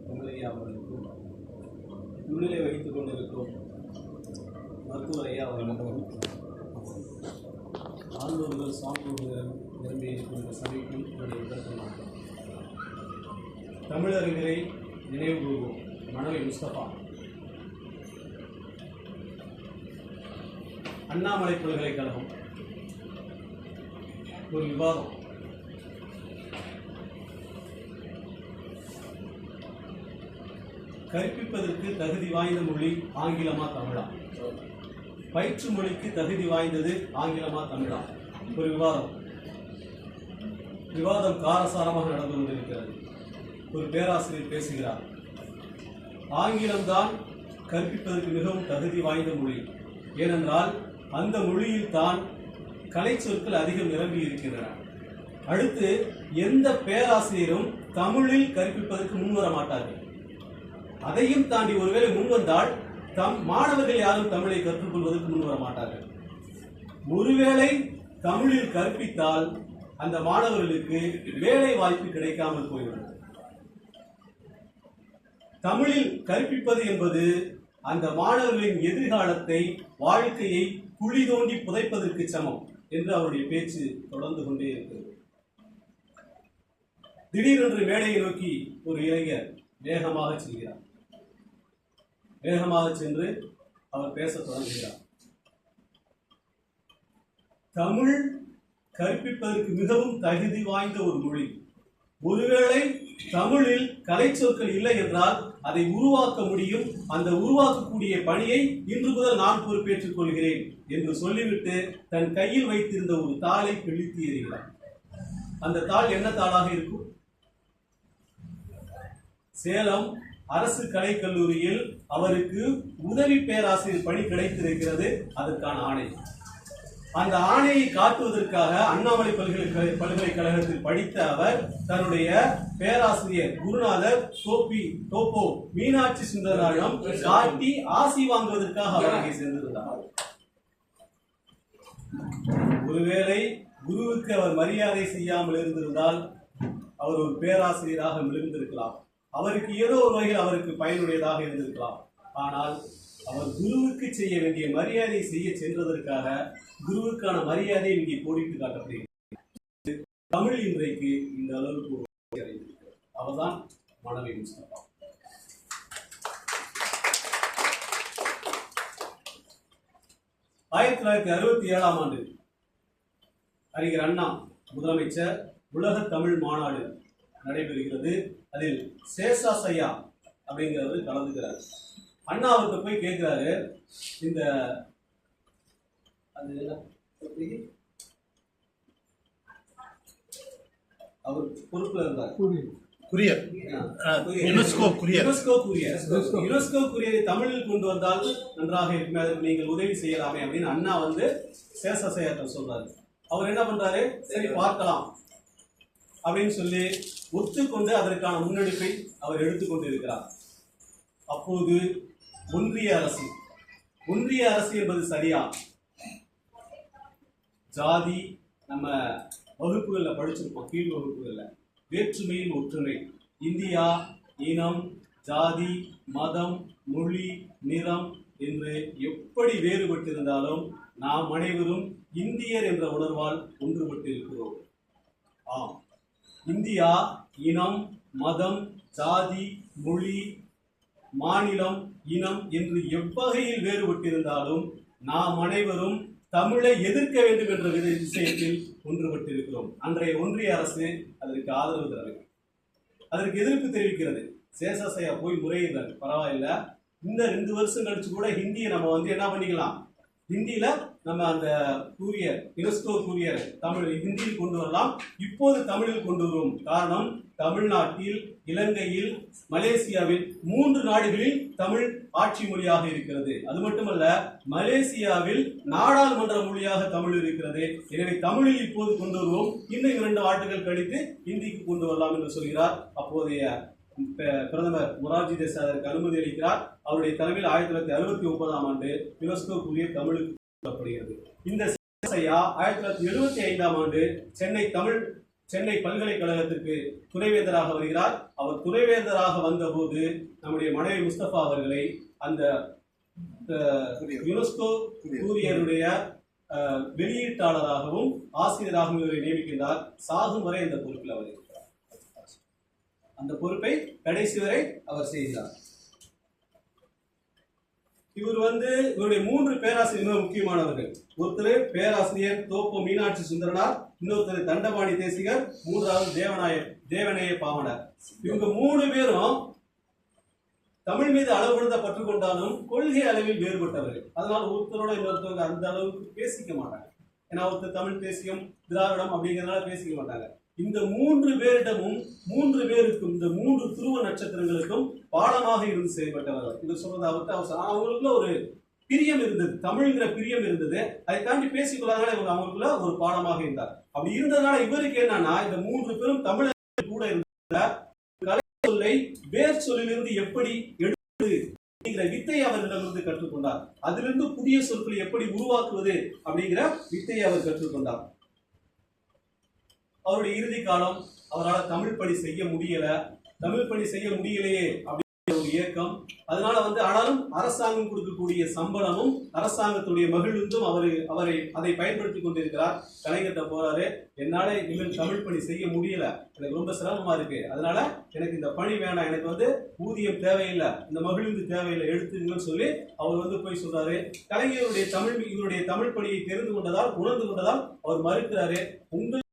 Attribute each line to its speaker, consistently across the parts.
Speaker 1: தமிழையா அவர்களுக்கும் முன்னிலை வகித்துக் கொண்டிருக்கும் மருத்துவர் ஐயா அவர்களுக்கும் ஆண்டோர்கள் சான்றோர்கள் நிரம்பி இருக்கின்ற சபைக்கும் என்னுடைய விதத்தில் தமிழறிஞரை நினைவு கூறுவோம். மனவை முஸ்தபா அண்ணாமலை பல்கலைக்கழகம் ஒரு விவாதம். கற்பிப்பதற்கு தகுதி வாய்ந்த மொழி ஆங்கிலமா தமிழா? பயிற்று மொழிக்கு தகுதி வாய்ந்தது ஆங்கிலமா தமிழா? ஒரு விவாதம் காரசாரமாக நடந்து கொண்டிருக்கிறது. ஒரு பேராசிரியர் பேசுகிறார், ஆங்கிலம்தான் கற்பிப்பதற்கு மிகவும் தகுதி வாய்ந்த மொழி. ஏனென்றால் அந்த மொழியில் தான் கலை சொற்கள் அதிகம் நிரம்பி இருக்கின்றன. அடுத்து எந்த பேராசிரியரும் தமிழில் கற்பிப்பதற்கு முன்வர மாட்டார்கள். அதையும் தாண்டி ஒருவேளை முன்வந்தால் மாணவர்கள் யாரும் தமிழை கற்றுக்கொள்வதற்கு முன்வர மாட்டார்கள். ஒருவேளை தமிழில் கற்பித்தால் அந்த மாணவர்களுக்கு வேலை வாய்ப்பு கிடைக்காமல் போய்விடும். தமிழில் கற்பிப்பது என்பது அந்த மாணவர்களின் எதிர்காலத்தை, வாழ்க்கையை குழி தோண்டி புதைப்பதற்கு சமம் என்று அவருடைய பேச்சு தொடர்ந்து கொண்டே இருக்கிறது. திடீரென்று மேடையை நோக்கி ஒரு இளைஞர் வேகமாக செல்கிறார். வேகமாக சென்று அவர் பேச தொடங்குகிறார். தமிழ் கற்பிப்பதற்கு மிகவும் தகுதி வாய்ந்த ஒரு மொழி. ஒருவேளை தமிழில் கலை சொற்கள் இல்லை என்றால் அதை உருவாக்க முடியும். அந்த உருவாக்கக்கூடிய பணியை இன்று முதல் நான் பொறுப்பேற்றுக் கொள்கிறேன் என்று சொல்லிவிட்டு தன் கையில் வைத்திருந்த ஒரு தாளை கிழித்து எறிகிறார். அந்த தாள் என்ன தாளாக இருக்கும்? சேலம் அரசு கலைக்கல்லூரியில் அவருக்கு உதவி பேராசிரியர் பணி கிடைத்திருக்கிறது. அதற்கான ஆணை. அந்த ஆணையை காட்டுவதற்காக அண்ணாமலை பல்கலைக்கழகத்தில் படித்த அவர் தன்னுடைய பேராசிரியர் குருநாதர் தோப்போ மீனாட்சி சுந்தரராஜம் காட்டி ஆசி வாங்குவதற்காக அவர் அங்கே சென்றிருந்தார். ஒருவேளை குருவுக்கு அவர் மரியாதை செய்யாமல் இருந்திருந்தால் அவர் ஒரு பேராசிரியராக விழுந்திருக்கலாம். அவருக்கு ஏதோ ஒரு வகையில் அவருக்கு பயனுடையதாக இருந்திருக்கலாம். ஆனால் அவர் குருவுக்கு செய்ய வேண்டிய மரியாதை செய்ய சென்றதற்காக குருவுக்கான மரியாதை இங்கே கோடிட்டு காட்டப்படுகிறது. தமிழ் இன்றைக்கு இந்த அளவுக்கு அடைந்திருக்கிறது. அவர்தான் மனவை முஸ்தபா. ஆயிரத்தி 1967 ஆண்டு அறிஞர் அண்ணா முதலமைச்சர் உலக தமிழ் மாநாடு நடைபெறுகிறது. அதில் சேஷாசையா அப்படிங்கிறவர் கலந்துக்கிறார். அண்ணா அவருக்கு போய் கேட்கிறாரு, இந்த அவர் பொறுப்புல இருந்தார் யுனெஸ்கோ குரியரை தமிழில் கொண்டு வந்தால் நன்றாக இருக்குமே, அதற்கு நீங்கள் உதவி செய்யலாமே அப்படின்னு அண்ணா சேஷாசையாட்ட சொல்றாரு. அவர் என்ன பண்றாரு, சரி பார்க்கலாம் அப்படின்னு சொல்லி ஒத்துக்கொண்டு அதற்கான முன்னெடுப்பை அவர் எடுத்துக்கொண்டு இருக்கிறார். அப்போது ஒன்றிய அரசு என்பது சரியா? ஜாதி நம்ம வகுப்புகளில் படிச்சிருப்போம், கீழ் வகுப்புகளில் வேற்றுமையில் ஒற்றுமை. இந்தியா இனம், ஜாதி, மதம், மொழி, நிறம் என்று எப்படி வேறுபட்டிருந்தாலும் நாம் அனைவரும் இந்தியர் என்ற உணர்வால் ஒன்றுபட்டு இருக்கிறோம். ஆம், இந்தியா இனம், மதம், ஜாதி, மொழி, மாநிலம், இனம் என்று எவ்வகையில் வேறுபட்டிருந்தாலும் நாம் அனைவரும் தமிழை எதிர்க்க வேண்டும் என்ற விஷயத்தில் ஒன்றுபட்டிருக்கிறோம். அன்றைய ஒன்றிய அரசு அதற்கு ஆதரவு தரவில்லை, அதற்கு எதிர்ப்பு தெரிவிக்கிறது. சேஷாசையா போய் முறையிடுறாரு, பரவாயில்ல, இந்த 2 வருஷம் கழிச்சு கூட ஹிந்தியை நம்ம என்ன பண்ணிக்கலாம், ஹிந்தியில நம்ம அந்த யுனெஸ்கோ கூரியர் தமிழ் ஹிந்தியில் கொண்டு வரலாம். இப்போது தமிழில் கொண்டு வரும். காரணம், தமிழ்நாட்டில், இலங்கையில், மலேசியாவில் 3 நாடுகளில் தமிழ் ஆட்சி மொழியாக இருக்கிறது. அது மட்டுமல்ல, மலேசியாவில் நாடாளுமன்ற மொழியாக தமிழ் இருக்கிறது. எனவே தமிழில் இப்போது கொண்டு வருவோம், இன்னும் 2 ஆண்டுகள் கழித்து ஹிந்திக்கு கொண்டு வரலாம் என்று சொல்கிறார். அப்போதைய பிரதமர் மொரார்ஜி தேசாய் அதற்கு அனுமதி அளிக்கிறார். அவருடைய தலைமையில் 1969 ஆண்டு யுனெஸ்கோ கூரியர் தமிழுக்கு கொள்ளப்படுகிறது. இந்த 1975 ஆண்டு சென்னை தமிழ் சென்னை பல்கலைக்கழகத்திற்கு துணைவேந்தராக வருகிறார். அவர் துணைவேந்தராக வந்தபோது நம்முடைய மனைவி முஸ்தபா அவர்களை அந்த யுனெஸ்கோ கூரியருடைய வெளியீட்டாளராகவும் ஆசிரியராகவும் இவரை நியமிக்கின்றார். சாகும் வரை இந்த பொறுப்பில் அவர் இருக்கிறார். அந்த பொறுப்பை கடைசி வரை அவர் செய்கிறார். இவருடைய 3 பேராசிரியர் முக்கியமானவர்கள். ஒருத்தர் பேராசிரியர் தோப்பு மீனாட்சி சுந்தரனார், இன்னொருத்தர் தண்டபாணி தேசிகர், மூன்றாவது தேவநேய பாவனர். இவங்க 3 பேரும் தமிழ் மீது அளவுபடுத்த பற்றுக்கொண்டாலும் கொள்கை அளவில் வேறுபட்டவர்கள். அதனால ஒருத்தரோட இன்னொருத்தவங்க அந்த அளவுக்கு பேசிக்க மாட்டாங்க. ஏன்னா ஒருத்தர் தமிழ் தேசியம் திராவிடம் அப்படிங்கிறதுனால பேசிக்க மாட்டாங்க. இந்த 3 பேரிடமும் 3 பேருக்கும் இந்த 3 துருவ நட்சத்திரங்களுக்கும் பாடமாக இருந்து செயல்பட்டவர்கள். இது சொல்றது அவங்களுக்குள்ள ஒரு பிரியம் இருந்தது, தமிழ்ங்கிற பிரியம் இருந்தது. அதை தாண்டி பேசிக்கொள்ளாதனால இவங்க அவங்களுக்குள்ள ஒரு பாடமாக இருந்தார். அப்படி இருந்ததுனால இவருக்கு என்னன்னா, இந்த 3 பேரும் தமிழர்கள் கூட இருந்த கலை சொல்லை வேர் சொல்லிலிருந்து எப்படி எடுத்து வித்தையை அவர்களிடமிருந்து கற்றுக்கொண்டார். அதிலிருந்து புதிய சொற்களை எப்படி உருவாக்குவது அப்படிங்கிற வித்தையை அவர் கற்றுக்கொண்டார். அவருடைய இறுதி காலம் அவரால் தமிழ் பணி செய்ய முடியலையே அப்படிங்கிற ஒரு ஏக்கம். அதனால ஆனாலும் அரசாங்கம் கொடுக்கக்கூடிய சம்பளமும் அரசாங்கத்துடைய மகிழ்ந்தும் அவரை அதை பயன்படுத்தி கொண்டிருக்கிறார். கலைஞர்கிட்ட போறாரு, என்னால இனிமேல் தமிழ் பணி செய்ய முடியல, எனக்கு ரொம்ப சிரமமா இருக்கு, அதனால எனக்கு இந்த பணி வேணாம், எனக்கு ஊதியம் தேவையில்லை, இந்த மகிழ்ந்து தேவையில்லை, எடுத்துங்கன்னு சொல்லி அவர் போய் சொல்றாரு. கலைஞருடைய தமிழ் பணியை தெரிந்து கொண்டதால் உணர்ந்து கொண்டதால் அவர் மறுக்கிறாரு. உங்கள்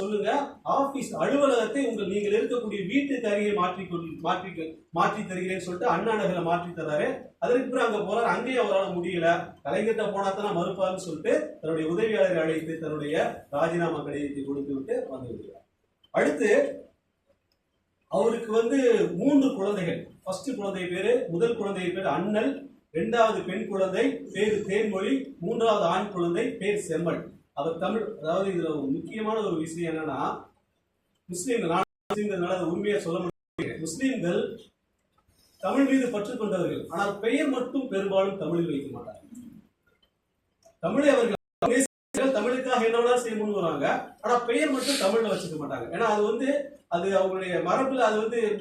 Speaker 1: சொல்லுங்க, ஆபீஸ் அலுவலகத்தை நீங்கள் இருக்கக்கூடிய வீட்டுக்கு அருகே மாற்றி தருகிறேன்னு சொல்லிட்டு அண்ணா நகரை மாற்றி தர்றாரு. அதற்கு பிறகு அங்க போறாரு. அங்கேயும் அவரால் முடியல. கலைஞர்கிட்ட போனா தான் மறுப்பாருன்னு சொல்லிட்டு தன்னுடைய உதவியாளரை அழைத்து தன்னுடைய ராஜினாமா கடிதத்தை கொடுத்து விட்டு வந்து விடுகிறார். அடுத்து அவருக்கு 3 குழந்தைகள். ஃபர்ஸ்ட் குழந்தை பேரு, முதல் குழந்தை பேரு அண்ணல், 2வது பெண் குழந்தை பேரு தேன்மொழி, 3வது ஆண் குழந்தை பேர் செம்மல். அவர் தமிழ், அதாவது இதுல ஒரு முக்கியமான ஒரு விஷயம் என்னன்னா, முஸ்லீம்கள் உண்மையா சொல்ல முடியும், முஸ்லீம்கள் தமிழ் மீது பற்று கொண்டவர்கள். ஆனால் பெயர் மட்டும் பெரும்பாலும் தமிழில் வைக்க மாட்டார்கள். தமிழை அவர்கள் தமிழுக்காக என்ன செய்ய முன் வருவாங்க, ஆனா பெயர் மட்டும் தமிழ்ல வச்சுக்க மாட்டாங்க. ஏன்னா அது அவங்களுடைய மரபுல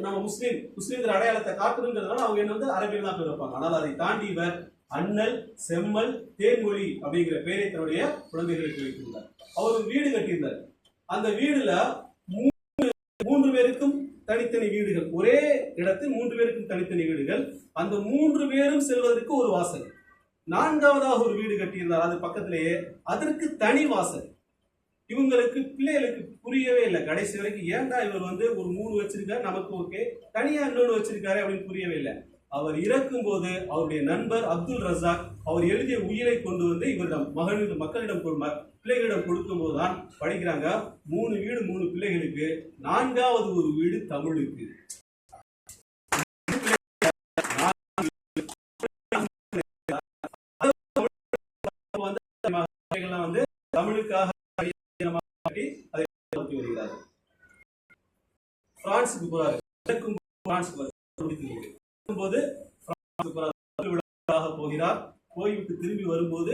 Speaker 1: நம்ம முஸ்லீம்கள் அடையாளத்தை காட்டுறதுங்கிறதுனால அவங்க என்ன அரபியில் தான் பேர் வைப்பாங்க. ஆனால் அதை தாண்டி இவர் அண்ணல், செம்மல், தேன்மொழி அப்படிங்கிற பெயரை தன்னுடைய குழந்தைகளுக்கு வைத்திருந்தார். அவர் ஒரு வீடு கட்டியிருந்தார். அந்த வீடுல 3 பேருக்கும் தனித்தனி வீடுகள், ஒரே இடத்தில் 3 பேருக்கும் தனித்தனி வீடுகள். அந்த 3 பேரும் செல்வதற்கு ஒரு வாசல். 4வதாக ஒரு வீடு கட்டியிருந்தார், அது பக்கத்திலேயே, அதற்கு தனி வாசல். இவங்களுக்கு பிள்ளைகளுக்கு புரியவே இல்லை கடைசி வரைக்கும். ஏன்டா இவர் ஒரு 3 வச்சிருக்காரு, நமக்கு ஓகே, தனியா இன்னொன்று வச்சிருக்காரு அப்படின்னு புரியவே இல்லை. அவர் இறக்கும் போது அவருடைய நண்பர் அப்துல் ரசாக் அவர் எழுதிய உயிரை கொண்டு இவரிடம் மக்களிடம் பிள்ளைகளிடம் கொடுக்கும் போதுதான் படிக்கிறாங்க, 3 வீடு 3 பிள்ளைகளுக்கு, 4வது ஒரு வீடு தமிழுக்கு. தமிழுக்காக வருகிறார். பிரான்சுக்கு போறாரு. போகிறார். போய்விட்டு திரும்பி வரும்போது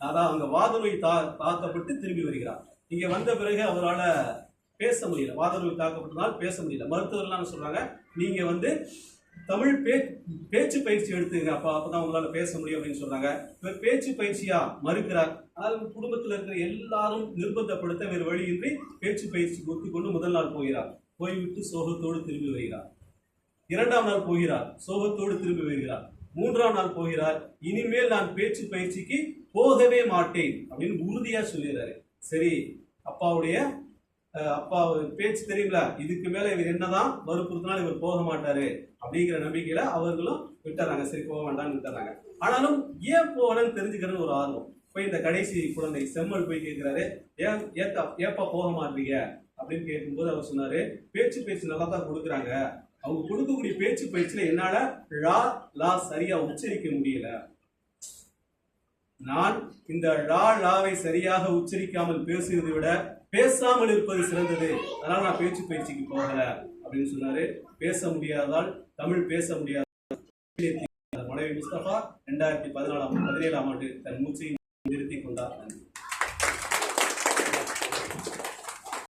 Speaker 1: அங்க வாதநோய் தாக்கப்பட்டு திரும்பி வருகிறார். இங்க வந்த பிறகு அவரால் பேச முடியல. வாதநோய் தாக்கப்பட்டதால் பேச முடியல. மருத்துவர்கள் சொல்றாங்க, நீங்க தமிழ் பேச்சு பயிற்சி எடுத்துங்க, அப்பதான் உங்களால பேச முடியும் அப்படின்னு சொல்றாங்க. இவர் பேச்சு பயிற்சியா மறுக்கிறார். ஆனால் குடும்பத்தில் இருக்கிற எல்லாரும் நிர்பந்தப்படுத்த வேறு வழியின்றி பேச்சு பயிற்சி ஒத்துக்கொண்டு முதல் நாள் போகிறார். போய்விட்டு சோகத்தோடு திரும்பி வருகிறார். 2ஆம் நாள் போகிறார், சோகத்தோடு திரும்பி வருகிறார். 3ஆம் நாள் போகிறார், இனிமேல் நான் பேச்சு பயிற்சிக்கு போகவே மாட்டேன் அப்படின்னு உறுதியா சொல்லிடுறாரு. சரி, அப்பா பேச்சு தெரியுங்களா, இதுக்கு மேல இவர் என்னதான் வற்புறுத்தினாலும் இவர் போக மாட்டாரு அப்படிங்கிற நம்பிக்கையில அவர்களும் விட்டுறாங்க. சரி, போக வேண்டாம்னு விட்டுறாங்க. ஆனாலும் ஏன் போகலன்னு தெரிஞ்சுக்கிறது ஒரு ஆர்வம். போய் இந்த கடைசி குழந்தை செம்மல் போய் கேட்கிறாரு, ஏப்பா போக மாட்டீங்க அப்படின்னு கேட்கும்போது அவர் சொன்னாரு, பேச்சு பயிற்சி நல்லா தான் கொடுக்குறாங்க, அவங்க கொடுக்கக்கூடிய பேச்சு பயிற்சியில என்னால லா சரியா உச்சரிக்க முடியல, நான் இந்த லாவை சரியாக உச்சரிக்காமல் பேசுவதை விட பேசாமல் இருப்பது சிறந்தது, அதனால நான் பேச்சு பயிற்சிக்கு போகல அப்படின்னு சொன்னாரு. பேச முடியாதால், தமிழ் பேச முடியாத மனைவி முஸ்தபா 2017ஆம் ஆண்டு தன் மூச்சை நிறுத்திக் கொண்டார்.